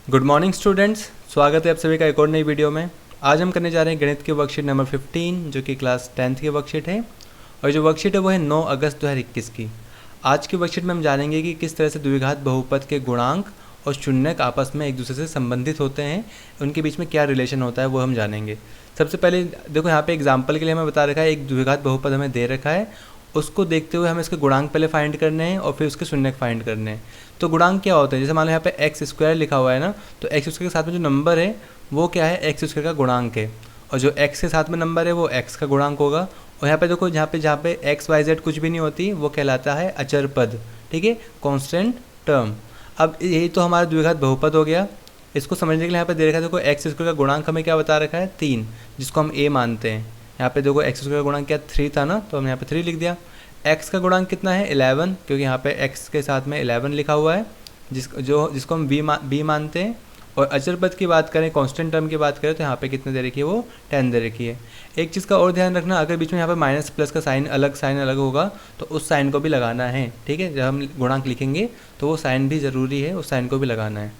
Good morning students, स्वागत है आप सभी का एक और नई वीडियो में। आज हम करने जा रहे हैं गणित की वर्कशीट नंबर 15 जो कि क्लास 10th की वर्कशीट है और जो वर्कशीट है वो है 9 अगस्त 2021 की। आज की वर्कशीट में हम जानेंगे कि किस तरह से द्विघात बहुपद के गुणांक और शून्यक आपस में एक दूसरे से संबंधित होते हैं, उनके बीच में क्या रिलेशन होता है वो हम जानेंगे। सबसे पहले देखो यहाँ पे एग्जाम्पल के लिए हमें बता रखा है, एक द्विघात बहुपद हमें दे रखा है, उसको देखते हुए हमें इसके गुणांक पहले फाइंड करने हैं और फिर उसके शून्यक फाइंड करने हैं। तो गुणांक क्या होते हैं, जैसे मान लो यहाँ पे एक्स स्क्वायर लिखा हुआ है ना, तो एक्स स्क्वायर के साथ में जो नंबर है वो क्या है, एक्स स्क्वायर का गुणांक है, और जो एक्स के साथ में नंबर है वो एक्स का गुणांक होगा। और यहाँ पे देखो जहाँ पे एक्स वाई जेड कुछ भी नहीं होती वो कहलाता है अचर पद, ठीक है, कॉन्स्टेंट टर्म। अब यही तो हमारा द्विघात बहुपद हो गया। इसको समझने के लिए यहाँ पे दे रखा है, देखो एक्स स्क्वायर का गुणांक हमें क्या बता रखा है, 3, जिसको हम ए मानते हैं। यहाँ पे देखो एक्स स्क्वायर का गुणांक क्या 3 था ना, तो हमने यहाँ पे 3 लिख दिया। एक्स का गुणांक कितना है 11, क्योंकि यहाँ पे एक्स के साथ में 11 लिखा हुआ है, जिसको हम बी मानते हैं। और अचर पद की बात करें, कांस्टेंट टर्म की बात करें, तो यहाँ पे कितने दे रखी है, वो 10 दे रखी है। एक चीज़ का और ध्यान रखना, अगर बीच में यहाँ पे माइनस प्लस का साइन अलग होगा तो उस साइन को भी लगाना है, ठीक है। जब हम गुणांक लिखेंगे तो वो साइन भी ज़रूरी है, उस साइन को भी लगाना है।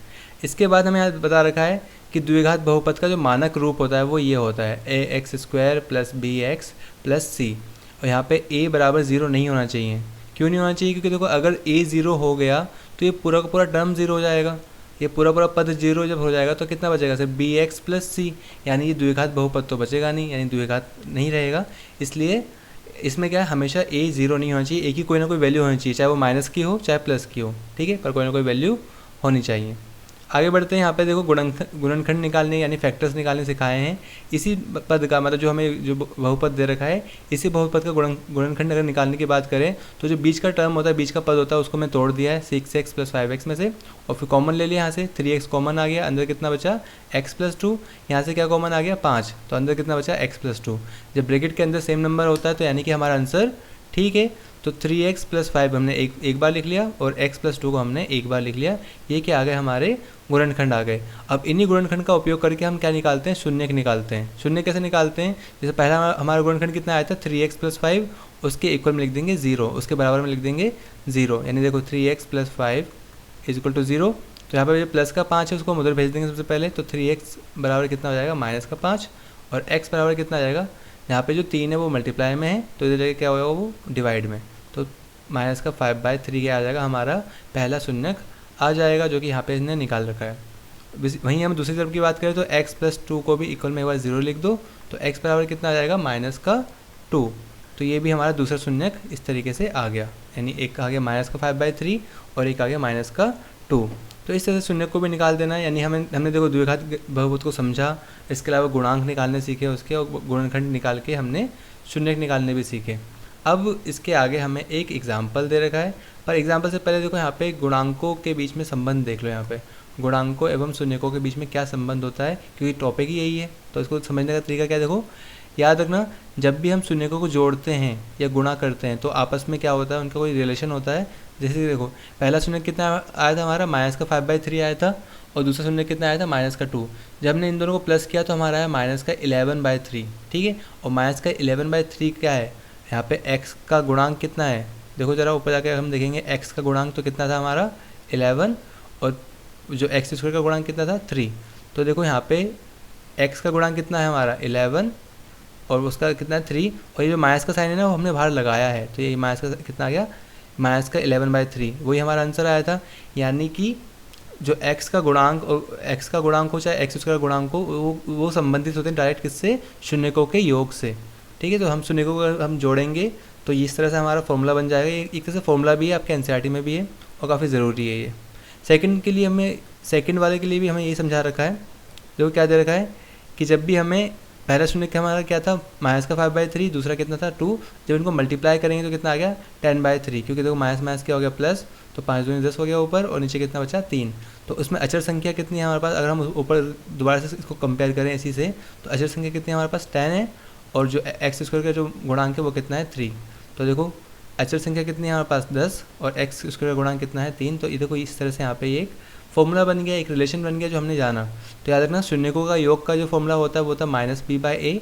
इसके बाद हमें यहाँ बता रखा है कि द्विघात बहुपद का जो मानक रूप होता है वो ये होता है a x square plus b x plus c. और यहाँ पे a बराबर 0 नहीं होना चाहिए। क्यों नहीं होना चाहिए, क्योंकि देखो अगर a 0 हो गया तो ये पूरा का पूरा टर्म 0 हो जाएगा, ये पूरा पद 0 जब हो जाएगा तो कितना बचेगा, सिर्फ बी एक्स प्लस सी, यानी ये द्विघात बहुपद तो बचेगा नहीं, यानी द्विघात नहीं रहेगा। इसलिए इसमें क्या है, हमेशा a 0 नहीं होना चाहिए, a की कोई ना कोई वैल्यू होनी चाहिए, चाहे वो माइनस की हो चाहे प्लस की हो, ठीक है, पर कोई ना कोई वैल्यू होनी चाहिए। आगे बढ़ते हैं, यहाँ पे देखो गुणनखंड निकालने यानी फैक्टर्स निकालने सिखाए हैं। इसी पद का मतलब जो हमें जो बहुपद दे रखा है, इसी बहुपद का गुणनखंड अगर निकालने की बात करें तो जो बीच का टर्म होता है, बीच का पद होता है, उसको मैं तोड़ दिया है 6x प्लस 5x में से, और फिर कॉमन ले लिया यहाँ से, 3x कॉमन आ गया, अंदर कितना बचा x प्लस 2, यहाँ से क्या कॉमन आ गया 5, तो अंदर कितना बचा x प्लस 2। जब ब्रैकेट के अंदर सेम नंबर होता है तो यानी कि हमारा आंसर ठीक है। तो 3x प्लस 5 हमने एक बार लिख लिया और x प्लस 2 को हमने एक बार लिख लिया। ये क्या आ गए, हमारे गुणनखंड आ गए। अब इन्हीं गुणनखंड का उपयोग करके हम क्या निकालते हैं, शून्यक निकालते हैं। शून्य कैसे निकालते हैं, जैसे पहला हमारा गुणनखंड कितना आया था 3x प्लस 5, उसके इक्वल में लिख देंगे 0, उसके बराबर में लिख देंगे 0, यानी देखो 3x plus 5 is equal to 0। तो यहाँ पर जो प्लस का 5 है उसको हम उधर भेज देंगे सबसे पहले, तो 3x बराबर कितना हो जाएगा माइनस का 5, और x बराबर कितना आ जाएगा, यहाँ पे जो 3 है वो मल्टीप्लाई में है तो इधर जगह क्या होगा, वो डिवाइड में, तो माइनस का 5/3 क्या आ जाएगा, हमारा पहला शून्यक आ जाएगा, जो कि यहाँ पे इसने निकाल रखा है। वहीं हम दूसरी तरफ की बात करें तो x प्लस 2 को भी इक्वल में एक बार 0 लिख दो, तो x बराबर कितना आ जाएगा माइनस का 2। तो ये भी हमारा दूसरा शून्यक इस तरीके से आ गया, यानी एक आ गया माइनस का 5/3 और एक आ गया माइनस का 2। तो इस तरह से शून्यक को भी निकाल देना है, यानी हमने देखो द्विघात बहुपद को समझा, इसके अलावा गुणांक निकालने सीखे उसके, और गुणनखंड निकाल के हमने शून्यक निकालने भी सीखे। अब इसके आगे हमें एक एग्जाम्पल दे रखा है, पर एग्जाम्पल से पहले देखो यहाँ पे गुणांकों के बीच में संबंध देख लो। यहाँ पे गुणांकों एवं शून्यकों के बीच में क्या संबंध होता है, क्योंकि टॉपिक ही यही है, तो इसको समझने का तरीका क्या, देखो याद रखना, जब भी हम शून्यकों को जोड़ते हैं या गुणा करते हैं तो आपस में क्या होता है, उनका कोई रिलेशन होता है। जैसे देखो पहला शून्यक कितना आया था हमारा, माइनस का 5/3 आया था, और दूसरा शून्यक कितना आया था, माइनस का 2। जब हमने इन दोनों को प्लस किया तो हमारा आया माइनस का 11/3, ठीक है। और माइनस का 11/3 क्या है, यहाँ पे x का गुणांक कितना है, देखो ज़रा ऊपर जाकर हम देखेंगे x का गुणांक तो कितना था हमारा 11, और जो x स्क्वायर का गुणांक कितना था 3। तो देखो यहाँ पे x का गुणांक कितना है हमारा 11 और उसका कितना है 3, और ये जो माइनस का साइन है ना वो हमने बाहर लगाया है, तो ये माइनस का कितना आ गया, माइनस का 11/3, वही हमारा आंसर आया था। यानी कि जो x का गुणांक और x का गुणांक हो चाहे x स्क्वायर गुणांक हो, वो संबंधित होते हैं डायरेक्ट किससे, शून्यकों के योग से, ठीक है। तो हम शून्यकों को हम जोड़ेंगे तो इस तरह से हमारा फॉर्मूला बन जाएगा। एक तरह से फॉर्मूला भी है, आपके एनसीईआरटी में भी है और काफ़ी ज़रूरी है ये। सेकंड के लिए हमें, सेकंड वाले के लिए भी हमें ये समझा रखा है, जो क्या दे रखा है कि जब भी हमें पहला शून्य हमारा क्या था माइनस का 5/3, दूसरा कितना था 2, जब इनको मल्टीप्लाई करेंगे तो कितना आ गया 10/3, क्योंकि देखो माइनस माइनस क्या हो गया प्लस, तो 5 दूनी 10 हो गया ऊपर, और नीचे कितना बचा 3। तो उसमें अचर संख्या कितनी है हमारे पास, अगर हम ऊपर दोबारा से इसको कंपेयर करें इसी से, तो अचर संख्या कितनी है हमारे पास 10 है, और जो एक्स स्क्वायर का जो गुणांक है वो कितना है 3। तो देखो अचर संख्या कितनी है हमारे पास 10, और एक्स स्क्वायर का गुणांक कितना है 3। तो ये देखो इस तरह से यहाँ पे एक फॉर्मूला बन गया, एक रिलेशन बन गया जो हमने जाना। तो याद रखना शून्यकों का योग का जो फॉर्मूला होता है वो होता है -b/a,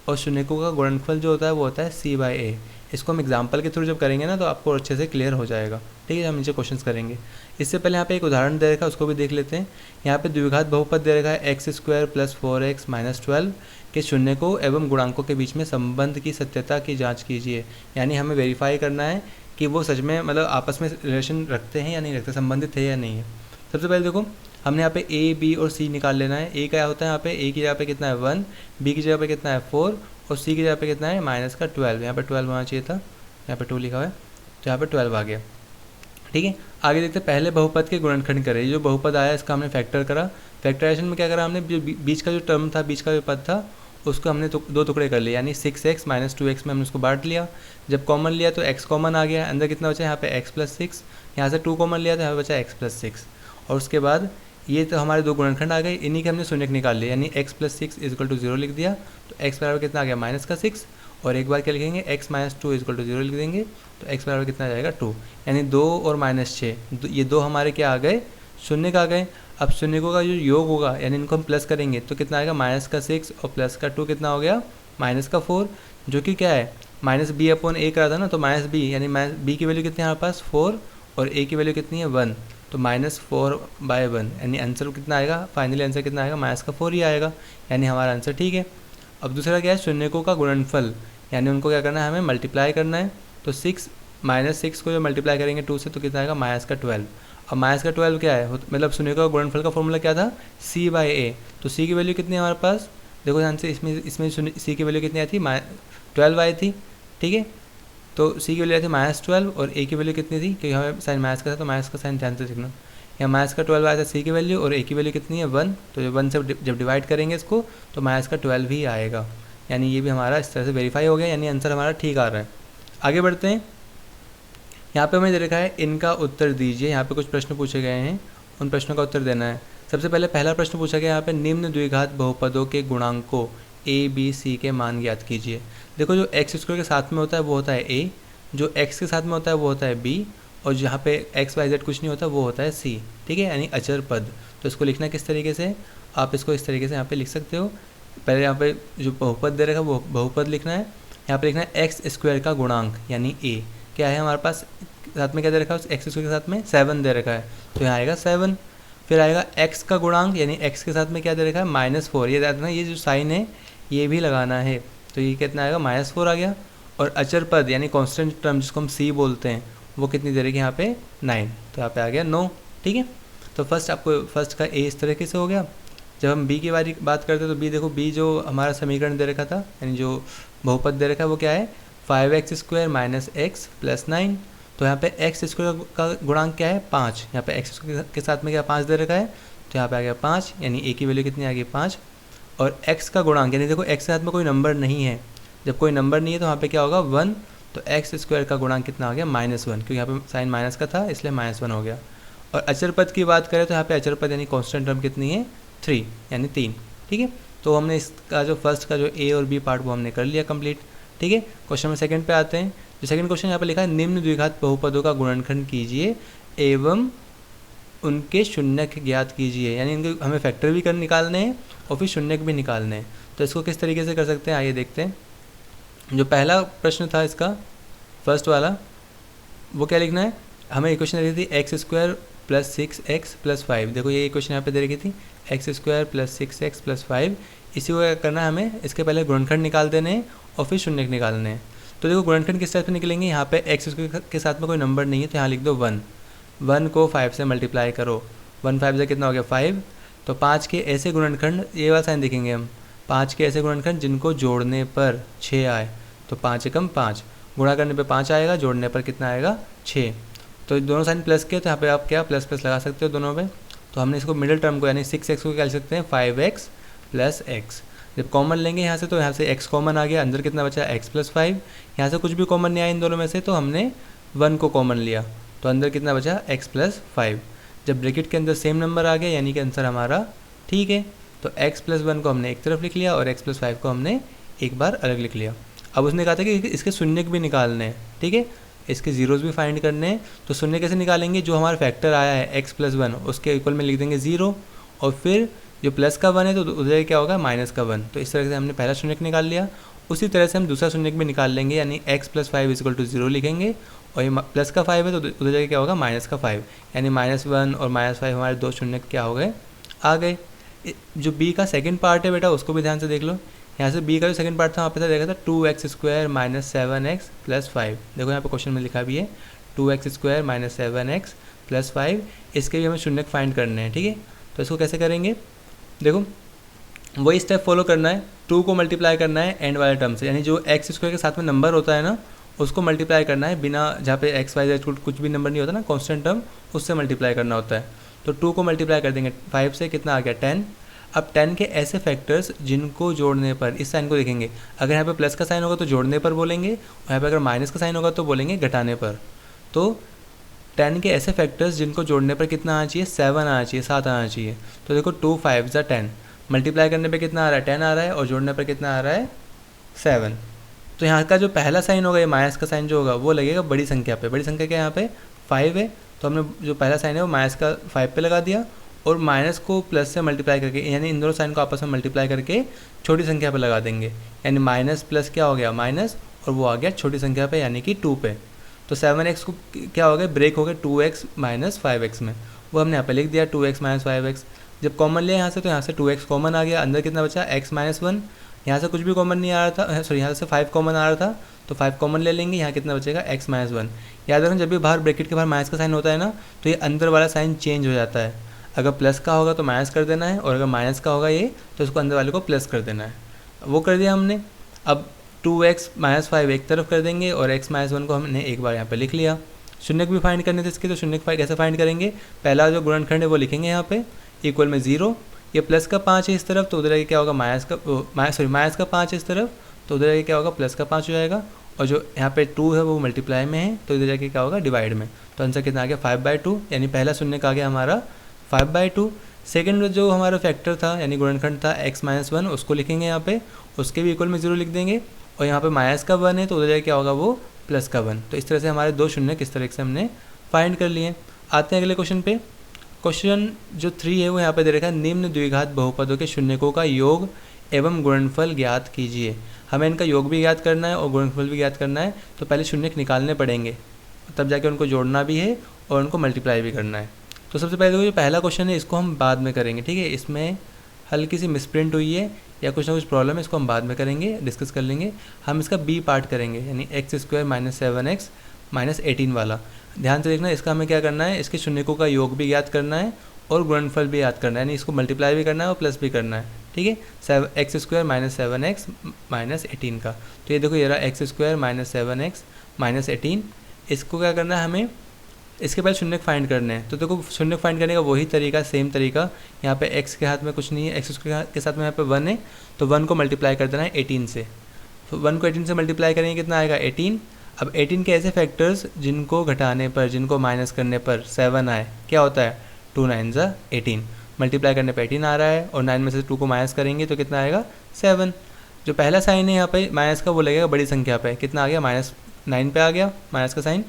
और शून्यकों का गुणनफल जो होता है वो होता है c/a। इसको हम एग्जाम्पल के थ्रू जब करेंगे ना तो आपको अच्छे से क्लियर हो जाएगा। ठीक है, हम नीचे क्वेश्चंस करेंगे। इससे पहले यहाँ पे एक उदाहरण दे रखा है, उसको भी देख लेते हैं। यहाँ पे द्विघात बहुपद दे रखा है x² + 4x - 12 के शून्यकों एवं गुणांकों के बीच में संबंध की सत्यता की जाँच कीजिए। यानी हमें वेरीफाई करना है कि वो सच में मतलब आपस में रिलेशन रखते हैं या नहीं रखते, संबंधित है या नहीं है। सबसे पहले देखो हमने यहाँ पे ए, बी और सी निकाल लेना है। ए क्या होता है यहाँ पे, ए की जगह पे कितना है 1, बी की जगह पे कितना है 4 और सी की जगह पे कितना है -12। यहाँ पे 12 होना चाहिए था, यहाँ पे 2 लिखा हुआ है, तो यहाँ पे 12 आ गया। ठीक है, आगे देखते हैं। पहले बहुपद के गुणनखंड करें। ये जो बहुपद आया इसका हमने फैक्टर करा। फैक्टराइजेशन में क्या करा हमने, जो बीच का जो टर्म था, बीच का जो पद था, उसको हमने दो टुकड़े कर लिए, यानी 6x - 2x में हमने उसको बांट लिया। जब कॉमन लिया तो x कॉमन आ गया, अंदर कितना बचा यहाँ पे x + 6, यहाँ से 2 कॉमन लिया तो यहाँ पे बचा x + 6। और उसके बाद ये तो हमारे दो गुणनखंड आ गए, इन्हीं के हमने शून्यक निकाल लिया, यानी x + 6 = 0 लिख दिया। तो x बराबर कितना आ गया -6, और एक बार क्या लिखेंगे x - 2 = 0 लिख देंगे, तो x बराबर कितना आ जाएगा 2, यानी 2 और -6 ये दो हमारे क्या आ गए, शून्यक आ गए। अब शून्यकों का जो योग होगा यानी इनको हम प्लस करेंगे तो कितना आएगा, -6 और +2 कितना हो गया, -4, जो कि क्या है -b/a करा था ना, तो -b यानी b की वैल्यू कितनी है हमारे पास 4 और a की वैल्यू कितनी है 1, तो -4/1 यानी आंसर कितना आएगा, फाइनली आंसर कितना आएगा, -4 ही आएगा, यानी हमारा आंसर ठीक है। अब दूसरा क्या है, शून्यकों का गुणनफल, यानी उनको क्या करना है, हमें मल्टीप्लाई करना है। तो 6 -6 को जो मल्टीप्लाई करेंगे 2 से तो कितना आएगा, -12। अब -12 क्या है, मतलब शून्यकों का गुणनफल का फॉर्मूला क्या था, c/a। तो c की वैल्यू कितनी है हमारे पास, देखो ध्यान से, इसमें c की वैल्यू कितनी आई थी, 12 आई थी। ठीक है, तो c की वैल्यू आई थी -12 और a की वैल्यू कितनी थी, क्योंकि हमें साइन माइनस का था तो माइनस का साइन ध्यान से लिखना। यहाँ -12 आया था c की वैल्यू और a की वैल्यू कितनी है 1, तो जब 1 से जब डिवाइड करेंगे इसको तो -12 ही आएगा, यानी ये भी हमारा इस तरह से वेरीफाई हो गया, यानी आंसर हमारा ठीक आ रहा है। आगे बढ़ते हैं। यहाँ पे हमें दे रखा है इनका उत्तर दीजिए। यहाँ पे कुछ प्रश्न पूछे गए हैं, उन प्रश्नों का उत्तर देना है। सबसे पहले पहला प्रश्न पूछा गया यहाँ पे, निम्न द्विघात बहुपदों के गुणांकों a, b, c के मान ज्ञात कीजिए। देखो जो x² के साथ में होता है वो होता है a, जो x के साथ में होता है वो होता है b, और जहाँ पे x, y, z कुछ नहीं होता वो होता है c। ठीक है, यानी अचर पद। तो इसको लिखना किस तरीके से, आप इसको इस तरीके से यहाँ पे लिख सकते हो। पहले यहाँ पे जो बहुपद दे रखा है वो बहुपद लिखना है, यहाँ पे लिखना है x² का गुणांक यानी a। क्या है हमारे पास साथ में क्या दे रखा है, उस x² के साथ में 7 दे रखा है, तो यहाँ आएगा 7। फिर आएगा x का गुणांक, यानी x के साथ में क्या दे रखा है, -4। ये याद रखना, ये जो साइन है ये भी लगाना है, तो ये कितना आएगा, -4 आ गया। और अचर पद यानी कांस्टेंट टर्म जिसको हम c बोलते हैं वो कितनी दे रखी है यहाँ पे 9, तो यहाँ पे आ गया 9। ठीक है, तो फर्स्ट का a इस तरीके से हो गया। जब हम b की बात करते हैं तो b देखो, b जो हमारा समीकरण दे रखा था यानी जो बहुपद दे रखा है वो क्या है, 5x² - x + 9। तो यहाँ पे x² का गुणांक क्या है 5, यहाँ पे x² के साथ में क्या 5 दे रखा है, तो यहाँ पे आ गया 5, यानी a की वैल्यू कितनी आ गई 5। और x का गुणांक यानी देखो x के साथ में कोई नंबर नहीं है, जब कोई नंबर नहीं है तो वहाँ पे क्या होगा 1, तो x² का गुणांक कितना आ गया -1, क्योंकि यहाँ पे साइन माइनस का था इसलिए -1 हो गया। और अचर पद की बात करें तो यहाँ पे अचर पद यानी कांस्टेंट टर्म कितनी है 3, यानी 3। ठीक है, तो हमने इसका जो फर्स्ट का जो a और b पार्ट वो हमने कर लिया कंप्लीट। ठीक है, क्वेश्चन में सेकंड पे आते हैं। जो सेकंड क्वेश्चन यहाँ पे लिखा है, निम्न द्विघात बहुपदों का गुणनखंड कीजिए एवं उनके शून्यक ज्ञात कीजिए, यानी इनको हमें फैक्टर भी निकालने हैं और फिर शून्यक भी निकालने हैं। तो इसको किस तरीके से कर सकते हैं, आइए देखते हैं। जो पहला प्रश्न था इसका फर्स्ट वाला, वो क्या लिखना है, हमें इक्वेशन दे रही थी x² + 6x + 5। देखो ये इक्वेशन यहाँ पे दे रखी थी x² + 6x + 5। इसी को क्या करना है, हमें इसके पहले गुणनखंड निकाल देने हैं और फिर शून्यक निकालने हैं। तो देखो गुणनखंड किस तरह से निकलेंगे, यहाँ पे x² के साथ में कोई नंबर नहीं है तो यहाँ लिख दो 1, 1 को 5 से मल्टीप्लाई करो, 1 5 से कितना हो गया 5। तो 5 के ऐसे गुणनखंड, ये वाला साइन देखेंगे हम, 5 के ऐसे गुणनखंड जिनको जोड़ने पर 6 आए, तो 5 एकम 5, गुणा करने पे 5 आएगा, जोड़ने पर कितना आएगा 6। तो दोनों साइन प्लस के, तो यहाँ पे आप क्या प्लस लगा सकते हो दोनों पे। तो हमने इसको मिडिल टर्म को यानी 6x को क्या लिख सकते हैं 5x + x। जब कॉमन लेंगे यहाँ से तो यहाँ से x कॉमन आ गया, अंदर कितना बचा x + 5। यहाँ से कुछ भी कॉमन नहीं आया इन दोनों में से, तो हमने 1 को कॉमन लिया, तो अंदर कितना बचा x + 5। जब ब्रैकेट के अंदर सेम नंबर आ गया यानी कि आंसर हमारा ठीक है। तो x + 1 को हमने एक तरफ लिख लिया और x + 5 को हमने एक बार अलग लिख लिया। अब उसने कहा था कि इसके शून्यक भी निकालने हैं, ठीक है, इसके जीरोज़ भी फाइंड करने हैं। तो शून्य कैसे निकालेंगे, जो हमारा फैक्टर आया है x + 1 उसके इक्वल में लिख देंगे 0, और फिर जो प्लस का 1 है तो उधर क्या होगा -1 का 1। तो इस तरह से हमने पहला शून्यक निकाल लिया। उसी तरह से हम दूसरा शून्य भी निकाल लेंगे, यानी x + 5 = 0 लिखेंगे, और ये प्लस का 5 है तो उधर जाके क्या होगा माइनस का 5, यानी -1 और -5 हमारे दो शून्य क्या हो गए, आ गए। जो b का सेकंड पार्ट है बेटा उसको भी ध्यान से देख लो। यहाँ से b का जो सेकंड पार्ट था वहाँ पे था देखा था 2x² - 7x + 5। देखो यहाँ पे क्वेश्चन में लिखा भी है 2x² - 7x + 5। इसके भी हमें शून्य फाइंड करने हैं, ठीक है। तो इसको कैसे करेंगे, देखो वही स्टेप फॉलो करना है। 2 को मल्टीप्लाई करना है एंड वाले टर्म से, यानी जो x² के साथ में नंबर होता है ना उसको मल्टीप्लाई करना है, बिना जहाँ पे x, y, z कुछ भी नंबर नहीं होता ना, कांस्टेंट टर्म, उससे मल्टीप्लाई करना होता है। तो 2 को मल्टीप्लाई कर देंगे 5 से, कितना आ गया 10। अब 10 के ऐसे फैक्टर्स जिनको जोड़ने पर, इस साइन को देखेंगे, अगर यहाँ पे प्लस का साइन होगा तो जोड़ने पर बोलेंगे, और यहाँ पे अगर माइनस का साइन होगा तो बोलेंगे घटाने पर। तो 10 के ऐसे फैक्टर्स जिनको जोड़ने पर कितना आना चाहिए, 7 आना चाहिए, 7 आना चाहिए। तो देखो 2 5 = 10, मल्टीप्लाई करने पे कितना आ रहा है 10 आ रहा है, और जोड़ने पर कितना आ रहा है 7। तो यहाँ का जो पहला साइन होगा, ये माइनस का साइन जो होगा वो लगेगा बड़ी संख्या पे। बड़ी संख्या क्या यहाँ पे 5 है, तो हमने जो पहला साइन है वो माइनस का 5 पे लगा दिया, और माइनस को प्लस से मल्टीप्लाई करके, यानी इन दोनों साइन को आपस में मल्टीप्लाई करके छोटी संख्या पे लगा देंगे, यानी माइनस प्लस क्या हो गया माइनस, और वो आ गया छोटी संख्या पे यानी कि 2 पे। तो 7x को क्या हो गया, ब्रेक हो गया 2x - 5x में, वो हमने यहाँ पे लिख दिया 2x - 5x। जब कॉमन लिया यहाँ से तो यहाँ से 2x कॉमन आ गया, अंदर कितना बचा x - 1। यहाँ से कुछ भी कॉमन नहीं आ रहा था, सॉरी यहाँ से 5 कॉमन आ रहा था, तो 5 कॉमन ले लेंगे, यहाँ कितना बचेगा x - 1। याद रखना जब भी बाहर ब्रैकेट के बाहर माइनस का साइन होता है ना, तो ये अंदर वाला साइन चेंज हो जाता है। अगर प्लस का होगा तो माइनस कर देना है, और अगर माइनस का होगा ये तो इसको अंदर वाले को प्लस कर देना है। वो कर दिया हमने। अब 2x - 5 एक तरफ कर देंगे, और x - 1 को हमने एक बार यहाँ पे लिख लिया। शून्य भी फाइंड करने थे इसके, तो शून्य कैसे फाइंड करेंगे, पहला जो गुणनखंड है वो लिखेंगे यहाँ पे इक्वल में 0। ये प्लस का 5 है इस तरफ, तो उधर क्या होगा माइनस का 5 है इस तरफ, तो उधर क्या होगा प्लस का 5 हो जाएगा। और जो यहाँ पे 2 है वो मल्टीप्लाई में है, तो इधर जाके क्या होगा डिवाइड में। तो आंसर कितना आ गया 5/2, यानी पहला शून्य का आ गया हमारा 5/2। सेकंड जो हमारा फैक्टर था यानी गुणनखंड था x - 1, उसको लिखेंगे यहाँ पे, उसके भी इक्वल में 0 लिख देंगे, और यहाँ पे माइनस का 1 है तो उधर जाके क्या होगा वो प्लस का 1। तो इस तरह से हमारे दो शून्य किस तरह से हमने फाइंड कर लिए। आते हैं अगले क्वेश्चन पे। क्वेश्चन जो 3 है वो यहाँ पे दे रखा है, निम्न द्विघात बहुपदों के शून्यकों का योग एवं गुणनफल ज्ञात कीजिए। हमें इनका योग भी ज्ञात करना है और गुणनफल भी ज्ञात करना है, तो पहले शून्य निकालने पड़ेंगे, तब जाके उनको जोड़ना भी है और उनको मल्टीप्लाई भी करना है। तो सबसे पहले जो पहला क्वेश्चन है इसको हम बाद में करेंगे, ठीक है। इसमें हल्की सी मिसप्रिंट हुई है या कुछ ना कुछ प्रॉब्लम है, इसको हम बाद में करेंगे, डिस्कस कर लेंगे। हम इसका बी पार्ट करेंगे, यानी x² - 7x - 18 वाला। ध्यान से देखना, इसका हमें क्या करना है, इसके शून्यकों का योग भी याद करना है और गुणनफल भी याद करना है, यानी इसको मल्टीप्लाई भी करना है और प्लस भी करना है, ठीक है। x² - 7x - 18 का, तो ये देखो ये रहा x² - 7x - 18। इसको क्या करना है हमें, इसके पहले शून्य फाइंड करने हैं। तो देखो शून्य फाइंड करने का वही तरीका, सेम तरीका। यहाँ पे x के हाथ में कुछ नहीं है, x के साथ में यहाँ पे 1 है, तो 1 को मल्टीप्लाई कर देना है 18 से। तो 1 को 18 से मल्टीप्लाई करेंगे कितना आएगा 18। अब 18 के ऐसे फैक्टर्स जिनको घटाने पर, जिनको माइनस करने पर 7 आए, क्या होता है 2 9 = 18, मल्टीप्लाई करने पर 18 आ रहा है, और 9 में से 2 को माइनस करेंगे तो कितना आएगा 7। जो पहला साइन है यहाँ पे माइनस का वो लगेगा बड़ी संख्या पे, कितना आ गया -9 पे आ गया माइनस का साइन,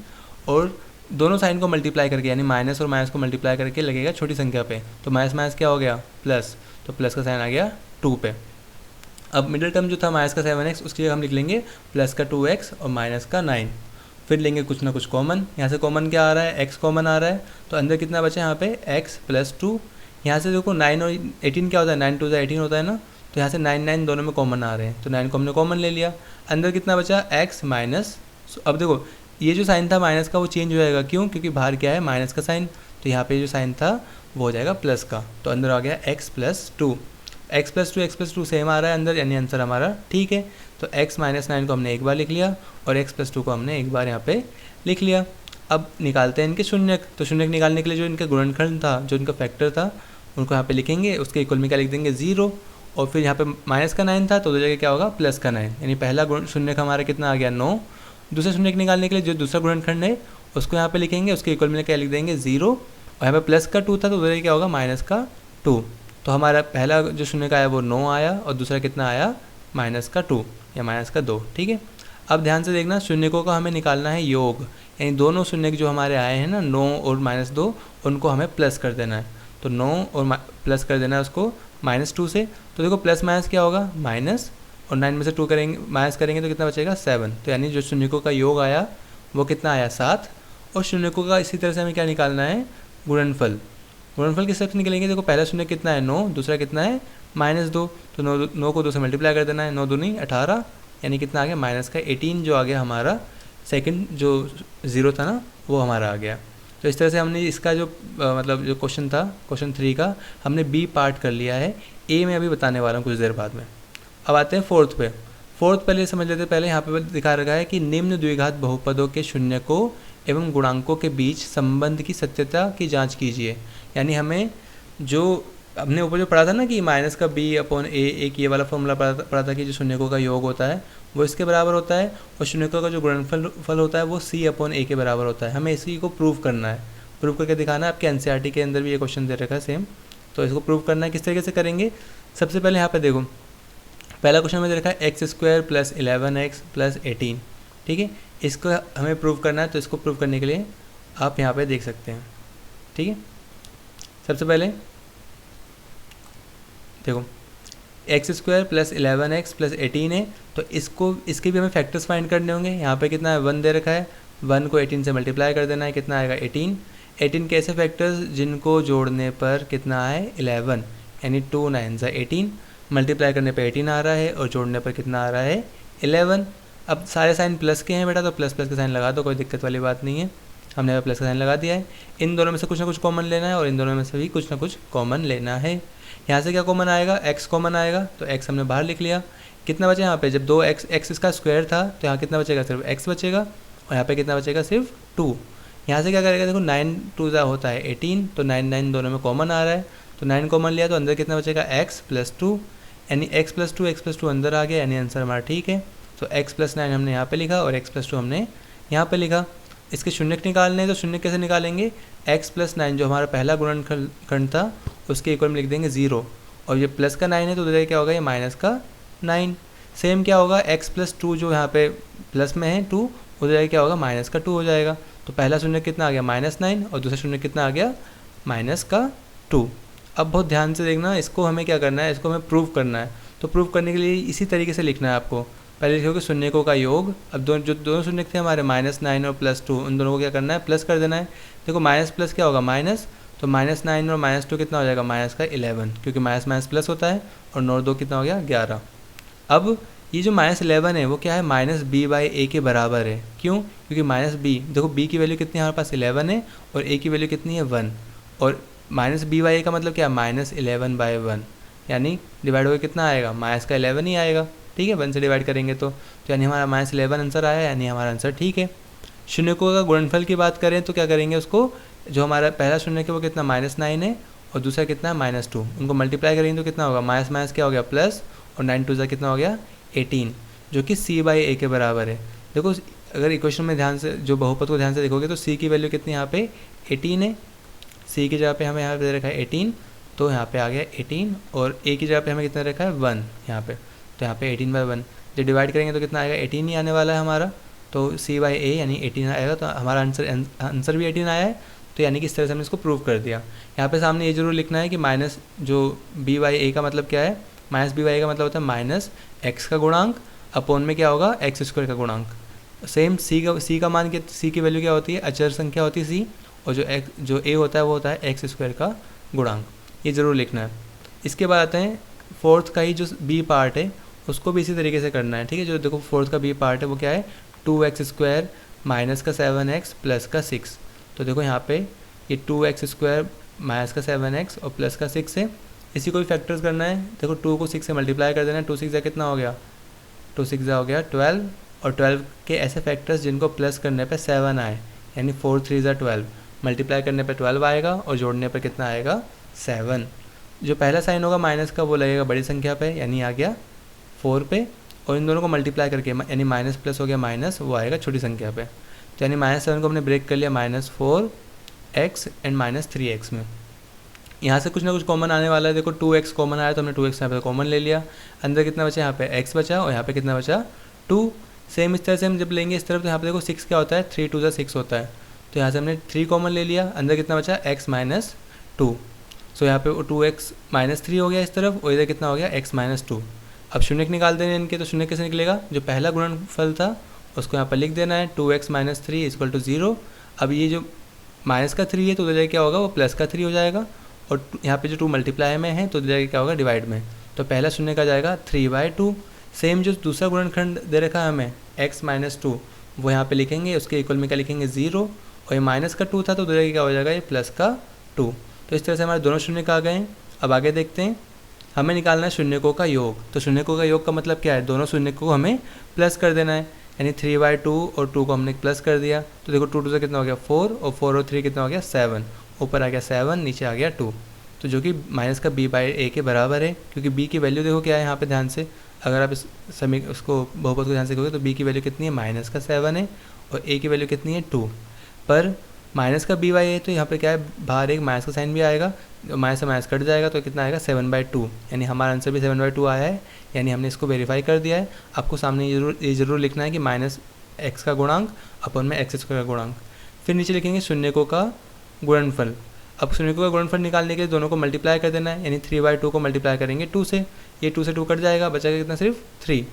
और दोनों साइन को मल्टीप्लाई करके यानी माइनस और माइनस को मल्टीप्लाई करके लगेगा छोटी संख्या पे, तो माइनस माइनस क्या हो गया प्लस, तो प्लस का साइन आ गया 2 पे। अब मिडिल टर्म जो था माइनस का 7x, उसकी जगह हम लिख लेंगे प्लस का 2x और माइनस का 9। फिर लेंगे कुछ ना कुछ कॉमन, यहाँ से कॉमन क्या आ रहा है x कॉमन आ रहा है, तो अंदर कितना बचा यहाँ पे x + 2। यहाँ से देखो 9 और 18 क्या होता है, 9 2 = 18 होता है ना, तो यहाँ से 9 9 दोनों में कॉमन आ रहे हैं, तो 9 को हमने कॉमन ले लिया। अंदर कितना बचा x माइनस, अब देखो ये जो साइन था माइनस का वो चेंज हो जाएगा, क्यों, क्योंकि बाहर क्या है माइनस का साइन, तो यहाँ पे जो साइन था वो हो जाएगा प्लस का, तो अंदर आ गया x + 2। x + 2 सेम आ रहा है अंदर, यानी आंसर हमारा ठीक है। तो x - 9 को हमने एक बार लिख लिया और x + 2 को हमने एक बार यहाँ पे लिख लिया। अब निकालते हैं इनके शून्यक। तो शून्यक निकालने के लिए जो इनका गुणनखंड था, जो इनका फैक्टर था, उनको यहाँ पे लिखेंगे, उसके इक्वल में क्या लिख देंगे 0, और फिर यहाँ पे माइनस का 9 था तो उधर जगह क्या होगा प्लस का 9, यानी पहला शून्यक हमारा कितना आ गया 9। दूसरे शून्यक निकालने के लिए जो दूसरा गुणनखंड है उसको यहाँ पे लिखेंगे, उसके इक्वल में क्या लिख देंगे 0, और यहाँ पे प्लस का 2 था तो उधर क्या होगा माइनस का 2। तो हमारा पहला जो शून्य का आया वो 9 आया, और दूसरा कितना आया माइनस का 2 या माइनस का 2, ठीक है। अब ध्यान से देखना, शून्यकों का हमें निकालना है योग, यानी दोनों शून्य जो हमारे आए हैं ना 9 और -2, उनको हमें प्लस कर देना है। तो 9 और प्लस कर देना है उसको -2 से, तो देखो प्लस माइनस क्या होगा माइनस, और 9 में से 2 करेंगे माइनस करेंगे तो कितना बचेगा 7। तो यानी जो शून्यकों का योग आया वो कितना आया 7। और शून्यकों का इसी तरह से हमें क्या निकालना है गुणनफल। गुणनफल किस तरह से निकलेंगे, देखो पहला शून्य कितना है 9, दूसरा कितना है -2, तो 9 को 2 से मल्टीप्लाई कर देना है, 9 दूनी 18, यानी कितना आ गया माइनस का 18 जो आ गया हमारा सेकंड जो 0 था ना वो हमारा आ गया। तो इस तरह से हमने इसका जो मतलब जो क्वेश्चन था क्वेश्चन 3 का हमने बी पार्ट कर लिया है। ए में अभी बताने वाला हूँ कुछ देर बाद में। अब आते हैं फोर्थ पे। फोर्थ पहले समझ लेते हैं। पहले यहाँ पे दिखा रखा है कि निम्न द्विघात बहुपदों के शून्यकों एवं गुणांकों के बीच संबंध की सत्यता की जांच कीजिए। यानी हमें जो हमने ऊपर जो पढ़ा था ना कि माइनस का b अपॉन a, एक ये वाला फॉर्मूला पढ़ा था कि जो शून्यकों का योग होता है वो इसके बराबर होता है और शून्यकों का जो गुणनफल होता है वो c अपॉन a के बराबर होता है। हमें इसी को प्रूव करना है, प्रूव करके दिखाना है। आपके एनसीईआरटी के अंदर भी ये क्वेश्चन दे रखा है सेम। तो इसको प्रूव करना है, किस तरीके से करेंगे। सबसे पहले यहाँ पे देखो पहला क्वेश्चन में दे रखा है x² + 11x + 18, ठीक है। इसको हमें प्रूव करना है, तो इसको प्रूव करने के लिए आप यहाँ पे देख सकते हैं, ठीक है। सबसे पहले देखो x² + 11x + 18 है, तो इसके भी हमें फैक्टर्स फाइंड करने होंगे। यहाँ पे कितना है 1 दे रखा है, 1 को 18 से मल्टीप्लाई कर देना है, कितना आएगा 18। 18 के ऐसे फैक्टर्स जिनको जोड़ने पर कितना है 11, यानी 2 9 18, मल्टीप्लाई करने पे 18 आ रहा है और जोड़ने पर कितना आ रहा है 11। अब सारे साइन प्लस के हैं बेटा, तो प्लस प्लस का साइन लगा दो, कोई दिक्कत वाली बात नहीं है। हमने प्लस का साइन लगा दिया है। इन दोनों में से कुछ ना कुछ कॉमन लेना है और इन दोनों में से भी कुछ ना कुछ कॉमन लेना है। यहाँ से क्या कॉमन आएगा, x कॉमन आएगा, तो x हमने बाहर लिख लिया। कितना बचा यहाँ पे, जब 2x इसका स्क्वायर था तो यहाँ कितना बचेगा, सिर्फ x बचेगा और यहाँ पे कितना बचेगा, सिर्फ 2। यहाँ से क्या करेगा, देखो 9 2 होता है 18, तो 9 9 दोनों में कॉमन आ रहा है, तो 9 कॉमन लिया तो अंदर कितना बचेगा x + 2, यानी x + 2 अंदर आ गया, यानी आंसर हमारा ठीक है। तो x + 9 हमने यहाँ पे लिखा और x + 2 हमने यहाँ पे लिखा। इसके शून्यक निकालने हैं, तो शून्यक कैसे निकालेंगे, x + 9 जो हमारा पहला गुणनखंड था उसके इक्वल में लिख देंगे 0, और ये प्लस का 9 है तो उधर क्या होगा, ये माइनस का 9। सेम क्या होगा, x + 2 जो यहाँ पे प्लस में है 2, उधर क्या होगा माइनस का 2 हो जाएगा। तो पहला शून्य कितना आ गया -9 और दूसरा शून्य कितना आ गया -2। अब बहुत ध्यान से देखना, इसको हमें क्या करना है, इसको हमें प्रूव करना है। तो प्रूव करने के लिए इसी तरीके से लिखना है आपको। पहले लिखोगे शून्यकों का योग। अब दोनों शून्य थे हमारे -9 और +2, उन दोनों को क्या करना है, प्लस कर देना है। देखो माइनस प्लस क्या होगा माइनस, तो -9 और -2 कितना हो जाएगा, -11, क्योंकि माइनस माइनस प्लस होता है, और 9 2 कितना हो गया 11। अब ये जो -11 है वो क्या है, -b/a के बराबर है। क्यों, क्योंकि -b, देखो b की वैल्यू कितनी है हमारे पास 11 है और a की वैल्यू कितनी है 1, और -b/a का मतलब क्या है -11/1, यानी डिवाइड होकर कितना आएगा, माइनस का 11 ही आएगा, ठीक है। 1 से डिवाइड करेंगे तो यानी हमारा -11 आंसर आया, यानी हमारा आंसर ठीक है। शून्यकों का गुणनफल की बात करें तो क्या करेंगे, उसको जो हमारा पहला शून्य है वो कितना -9 है और दूसरा कितना है -2, उनको मल्टीप्लाई करेंगे तो कितना होगा, माइनस माइनस क्या हो गया प्लस, और 9 2 कितना हो गया 18, जो कि c/a के बराबर है। देखो अगर इक्वेशन में ध्यान से जो बहुपद को ध्यान से देखोगे तो c की वैल्यू कितनी यहाँ पे 18 है, c की जगह पे हमें यहाँ पे दे रखा है 18, तो यहाँ पे आ गया 18, और a की जगह पे हमें कितना रखा है 1 यहाँ पे, तो यहाँ पे 18/1 जब डिवाइड करेंगे तो कितना आएगा 18 ही आने वाला है हमारा, तो c/a यानी 18 आएगा, तो हमारा आंसर भी 18 आया है। तो यानी कि इस तरह से हमने इसको प्रूव कर दिया। यहाँ पे सामने ये जरूर लिखना है कि माइनस जो b/a का मतलब क्या है, -b/a का मतलब होता है -x का गुणांक अपॉन में क्या होगा x² का गुणांक। सेम c का मान c की वैल्यू क्या होती है, अचर संख्या होती है c, और जो a होता है वो होता है x² का गुणांक, ये ज़रूर लिखना है। इसके बाद आते हैं फोर्थ का ही जो b पार्ट है उसको भी इसी तरीके से करना है, ठीक है। जो देखो फोर्थ का b पार्ट है वो क्या है, 2x² माइनस का 7x प्लस का 6। तो देखो यहाँ पे ये 2x² माइनस का 7x और प्लस का 6 है, इसी को भी फैक्टर्स करना है। देखो 2 को 6 से मल्टीप्लाई कर देना है, 2 6 कितना हो गया, 2 6 हो गया 12, और 12 के ऐसे फैक्टर्स जिनको प्लस करने पे 7 आए, यानी 4 3 12, मल्टीप्लाई करने पे 12 आएगा और जोड़ने पर कितना आएगा 7। जो पहला साइन होगा माइनस का वो लगेगा बड़ी संख्या पे, यानी आ गया 4 पे, और इन दोनों को मल्टीप्लाई करके यानी माइनस प्लस हो गया माइनस, वो आएगा छोटी संख्या पे। तो यानी -7 को हमने ब्रेक कर लिया -4x एंड -3x में। यहाँ से कुछ ना कुछ कॉमन आने वाला है। देखो 2x कॉमन आया तो हमने 2x यहाँ पे कॉमन ले लिया, अंदर कितना बचा यहाँ पे x बचा और यहाँ पे कितना बचा 2। सेम इस तरह से हम जब लेंगे इस तरफ तो यहाँ पे देखो 6 क्या होता है, 3 2 6 होता है, तो यहाँ से हमने 3 कॉमन ले लिया, अंदर कितना बचा x -2। सो यहाँ पे 2x -3 हो गया इस तरफ, और इधर कितना हो गया x -2। अब शून्य निकाल देने इनके, तो शून्य कैसे निकलेगा, जो पहला गुणनफल था उसको यहाँ पर लिख देना है 2x - 3 = 0। अब ये जो माइनस का 3 है तो उधर जाके क्या होगा, वो प्लस का 3 हो जाएगा, और यहाँ पे जो 2 मल्टीप्लाई में है तो उधर जाके क्या होगा, डिवाइड में। तो पहला शून्य का जाएगा 3/2। सेम जो दूसरा गुणनखंड दे रखा है हमें x - 2, वो यहाँ पे लिखेंगे, उसके इक्वल में क्या लिखेंगे 0, और ये माइनस का 2 था तो उधर जाके क्या हो जाएगा, ये प्लस का 2। तो इस तरह से हमारे दोनों शून्य का आ गए हैं। अब आगे देखते हैं, हमें निकालना है शून्यकों का योग। तो शून्यकों का योग का मतलब क्या है, दोनों शून्यकों को हमें प्लस कर देना है, यानी 3/2 और 2 को हमने प्लस कर दिया। तो देखो 2 से कितना हो गया 4, और 4 और 3 कितना हो गया 7, ऊपर आ गया 7, नीचे आ गया 2, तो जो कि माइनस का b/a के बराबर है, क्योंकि b की वैल्यू देखो क्या है यहाँ पे ध्यान से, अगर आप इस उसको बहुपद को ध्यान से देखोगे तो b की वैल्यू कितनी है, -7 है, और a की वैल्यू कितनी है 2। पर माइनस का b/a है तो यहाँ पे क्या है, बाहर एक माइनस का साइन भी आएगा, माइनस से माइनस कट जाएगा तो कितना आएगा 7/2, यानी हमारा आंसर भी 7/2 आया है, यानी हमने इसको वेरीफाई कर दिया है। आपको सामने ये जरूर लिखना है कि -x का गुणांक अपन में x² का गुणांक। फिर नीचे लिखेंगे शून्यकों का गुणनफल। अब शून्यकों का गुणनफल निकालने के लिए दोनों को मल्टीप्लाई कर देना है, यानी 3/2 को मल्टीप्लाई करेंगे 2 से, ये 2 से 2 कट जाएगा, बचेगा कितना सिर्फ 3,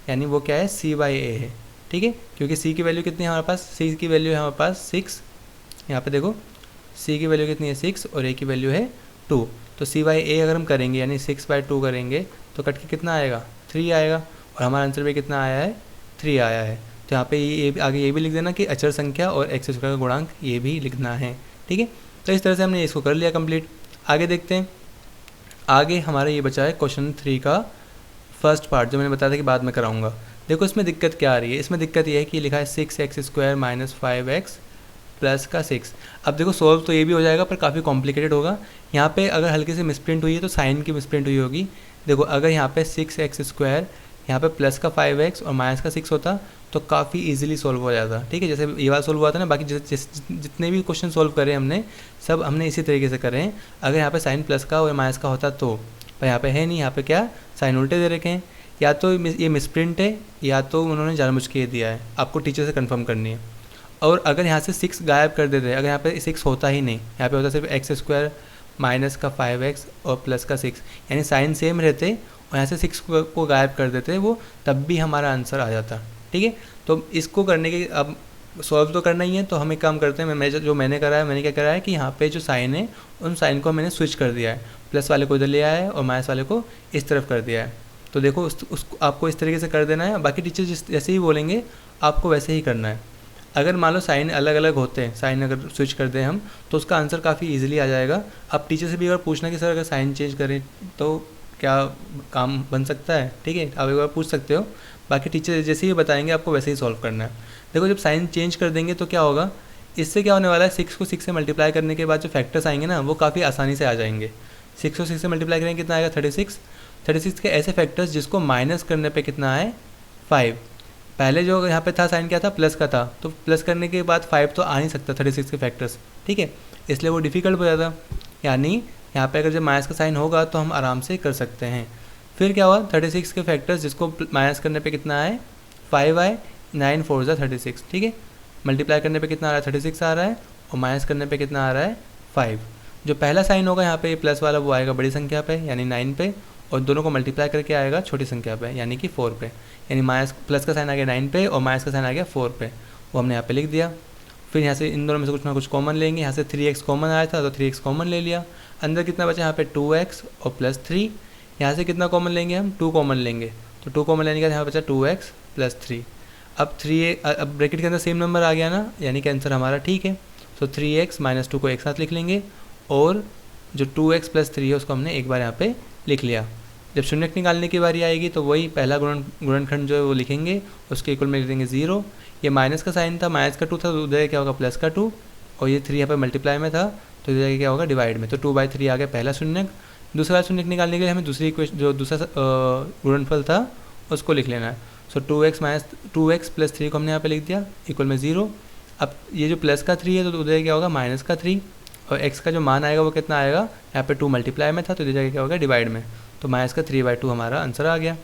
यानी वो क्या है c/a है। ठीक है, क्योंकि c की वैल्यू कितनी है हमारे पास, c की वैल्यू है हमारे पास 6, यहाँ पे देखो c की वैल्यू कितनी है 6 और a की वैल्यू है 2। तो c/a अगर हम करेंगे यानी 6/2 करेंगे तो कट के कितना आएगा 3 आएगा, और हमारा आंसर भी कितना आया है 3 आया है। तो यहाँ पे ये आगे ये भी लिख देना कि अचर संख्या और x² का गुणांक ये भी लिखना है। ठीक है, तो इस तरह से हमने इसको कर लिया कंप्लीट। आगे देखते हैं, आगे हमारा ये बचा है क्वेश्चन 3 का फर्स्ट पार्ट, जो मैंने बताया था कि बाद में कराऊंगा। देखो इसमें दिक्कत क्या आ रही है, इसमें दिक्कत ये है कि लिखा है 6x² - 5x प्लस का 6। अब देखो सॉल्व तो ये भी हो जाएगा पर काफ़ी कॉम्प्लिकेटेड होगा। यहाँ पे अगर हल्की से मिसप्रिंट हुई है तो साइन की मिसप्रिंट हुई होगी। देखो अगर यहाँ पे 6x² यहाँ पे प्लस का 5x और माइनस का 6 होता तो काफ़ी इजीली सॉल्व हो जाता। ठीक है, जैसे ये वाला सॉल्व हुआ था ना, बाकी जितने भी क्वेश्चन सॉल्व करे हमने सब हमने इसी तरीके से करे हैं। अगर यहाँ पे साइन प्लस का और माइनस का होता तो, पर यहाँ पे है नहीं, यहाँ पे क्या साइन उल्टे दे रखे हैं। या तो ये मिसप्रिंट है या तो उन्होंने जानबूझ के दिया है, आपको टीचर से कंफर्म करनी है। और अगर यहाँ से 6 गायब कर देते, अगर यहाँ पे 6 होता ही नहीं, यहाँ पे होता सिर्फ x² माइनस का 5x और प्लस का 6, यानी साइन सेम रहते और यहाँ से 6 को गायब कर देते वो, तब भी हमारा आंसर आ जाता। ठीक है, तो इसको करने के अब सॉल्व तो करना ही है, तो हम एक काम करते हैं, मैंने करा है, मैंने क्या करा है कि यहाँ पे जो साइन है उन साइन को मैंने स्विच कर दिया है, प्लस वाले को इधर ले आया है और माइनस वाले को इस तरफ कर दिया है। तो देखो उसको आपको इस तरीके से कर देना है, बाकी टीचर जैसे ही बोलेंगे आपको वैसे ही करना है। अगर मान लो साइन अलग अलग होते हैं, साइन अगर स्विच कर दें हम तो उसका आंसर काफ़ी इजीली आ जाएगा। आप टीचर से भी अगर पूछना कि सर अगर साइन चेंज करें तो क्या काम बन सकता है, ठीक है, आप एक बार पूछ सकते हो। बाकी टीचर जैसे ही बताएंगे आपको वैसे ही सॉल्व करना है। देखो जब साइन चेंज कर देंगे तो क्या होगा, इससे क्या होने वाला है, 6 को 6 से मल्टीप्लाई करने के बाद जो फैक्टर्स आएंगे ना वो काफ़ी आसानी से आ जाएंगे। 6 को 6 से मल्टीप्लाई करेंगे कितना आएगा 36 के ऐसे फैक्टर्स जिसको माइनस करने पे कितना आए 5। पहले जो यहाँ पे था साइन क्या था, प्लस का था, तो प्लस करने के बाद 5 तो आ नहीं सकता 36 के फैक्टर्स। ठीक है, इसलिए वो डिफ़िकल्ट हो जाता। यानी यहाँ पे अगर जब माइनस का साइन होगा तो हम आराम से कर सकते हैं। फिर क्या हुआ, 36 के फैक्टर्स जिसको माइनस करने पे कितना आए 5 आए, 9 4 ज़ा 36। ठीक है, मल्टीप्लाई करने पे कितना आ रहा है 36 आ रहा है, और माइनस करने पे कितना आ रहा है 5। जो पहला साइन होगा यहाँ पे प्लस वाला वो आएगा बड़ी संख्या पे यानी 9 पे, और दोनों को मल्टीप्लाई करके आएगा छोटी संख्या पे यानी कि 4 पे। यानी माइनस प्लस का साइन आ गया 9 पे और माइनस का साइन आ गया 4 पे, वो हमने यहाँ पे लिख दिया। फिर यहाँ से इन दोनों में से कुछ ना कुछ कॉमन लेंगे, यहाँ से 3x कॉमन आया था तो 3x कॉमन ले लिया। अंदर कितना बचा यहाँ पे 2x और प्लस 3। यहाँ से कितना कॉमन लेंगे हम 2 कॉमन लेंगे, तो 2 कॉमन लेने के बाद यहाँ बचा 2x प्लस 3। अब अब ब्रैकेट के अंदर सेम नंबर आ गया ना, यानी कि आंसर हमारा ठीक है। तो 3x माइनस 2 को एक साथ लिख लेंगे, और जो 2x प्लस 3 है उसको हमने एक बार यहाँ पे लिख लिया। जब शून्य निकालने की बारी आएगी तो वही पहला गुणनखंड जो है वो लिखेंगे, उसके इक्वल में लिख देंगे 0। ये माइनस का साइन था, माइनस का 2 था तो उधर क्या होगा प्लस का 2, और ये 3 यहाँ पर मल्टीप्लाई में था तो इधर क्या होगा डिवाइड में, तो 2/3 आ गया पहला शून्य। दूसरा शून्य निकालने के लिए हमें दूसरी इक्वेशन जो दूसरा गुणनफल था उसको लिख लेना है। सो 2x प्लस 3 को हमने यहाँ पे लिख दिया इक्वल में 0। अब ये जो प्लस का 3 है तो उधर क्या होगा माइनस का 3, और x का जो मान आएगा वो कितना आएगा, यहाँ पे 2 मल्टीप्लाई में था तो इधर जाके क्या होगा डिवाइड में, तो माइनस का 3/2 हमारा आंसर आ गया।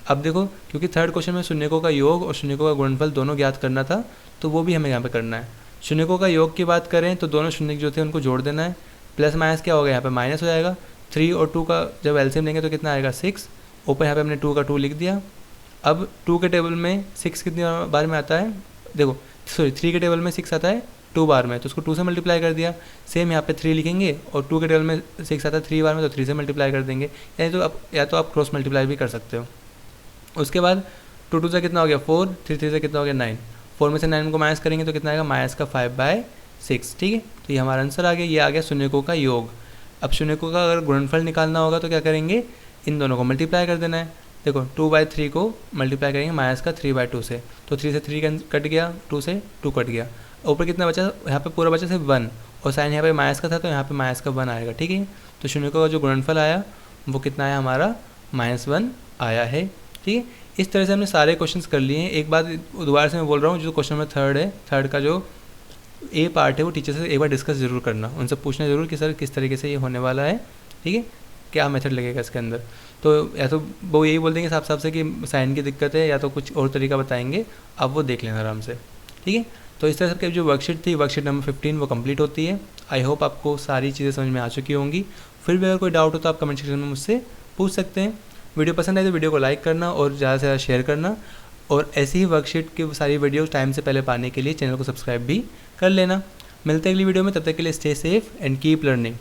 अब देखो क्योंकि थर्ड क्वेश्चन में शून्यकों का योग और शून्यकों का गुणनफल दोनों ज्ञात करना था, तो वो भी हमें यहाँ पे करना है। शून्यकों का योग की बात करें तो दोनों शून्य जो थे उनको जोड़ देना है। प्लस माइनस क्या होगा, यहाँ पे माइनस हो जाएगा। 3 और 2 का जब एलसीएम लेंगे तो कितना आएगा 6, ऊपर यहाँ पे हमने 2 का 2 लिख दिया। अब 2 के टेबल में 6 कितनी बार में आता है, देखो सॉरी 3 के टेबल में 6 आता है 2 बार में, तो उसको 2 से मल्टीप्लाई कर दिया। सेम यहाँ पे 3 लिखेंगे और 2 के टेबल में 6 आता है 3 बार में, तो 3 से मल्टीप्लाई कर देंगे। या तो आप क्रॉस मल्टीप्लाई भी कर सकते हो। उसके बाद 2 2 से कितना हो गया 4, 3 3 से कितना हो गया 9, 4 में से 9 को माइनस करेंगे तो कितना आएगा माइनस का 5/6। ठीक है, तो ये हमारा आंसर आ गया। ये आ गया शून्यकों का योग। अब शून्यकों का अगर गुणनफल निकालना होगा तो क्या करेंगे, इन दोनों को मल्टीप्लाई कर देना है। देखो 2/3 को मल्टीप्लाई करेंगे माइनस का 3/2 से, तो 3 से 3 कट गया, 2 से 2 कट गया। ऊपर कितना बचा, यहाँ पे पूरा बचा सिर्फ 1, और साइन यहाँ पे माइनस का था तो यहाँ पे माइनस का 1 आएगा। ठीक है, तो शून्यकों का जो गुणनफल आया वो कितना आया हमारा -1 आया है। ठीक है, इस तरह से हमने सारे क्वेश्चंस कर लिए हैं। एक बात दोबारा से मैं बोल रहा हूँ, जो क्वेश्चन नंबर 3 है, 3 का जो ए पार्ट है वो टीचर से एक बार डिस्कस ज़रूर करना, उनसे पूछना ज़रूर कि सर किस तरीके से ये होने वाला है। ठीक है, क्या मेथड लगेगा इसके अंदर। तो या तो वो यही बोल देंगे साफ साफ से कि साइन की दिक्कत है, या तो कुछ और तरीका बताएंगे, आप वो देख लेना आराम से। ठीक है, तो इस तरह से जो वर्कशीट थी, वर्कशीट नंबर 15 वो कंप्लीट होती है। आई होप आपको सारी चीज़ें समझ में आ चुकी होंगी। फिर भी अगर कोई डाउट हो तो आप कमेंट सेक्शन में मुझसे पूछ सकते हैं। वीडियो पसंद आए तो वीडियो को लाइक करना और ज़्यादा से ज़्यादा शेयर करना, और ऐसी ही वर्कशीट की सारी वीडियो टाइम से पहले पाने के लिए चैनल को सब्सक्राइब भी कर लेना। मिलते हैं अगली वीडियो में, तब तक के लिए stay safe and keep learning.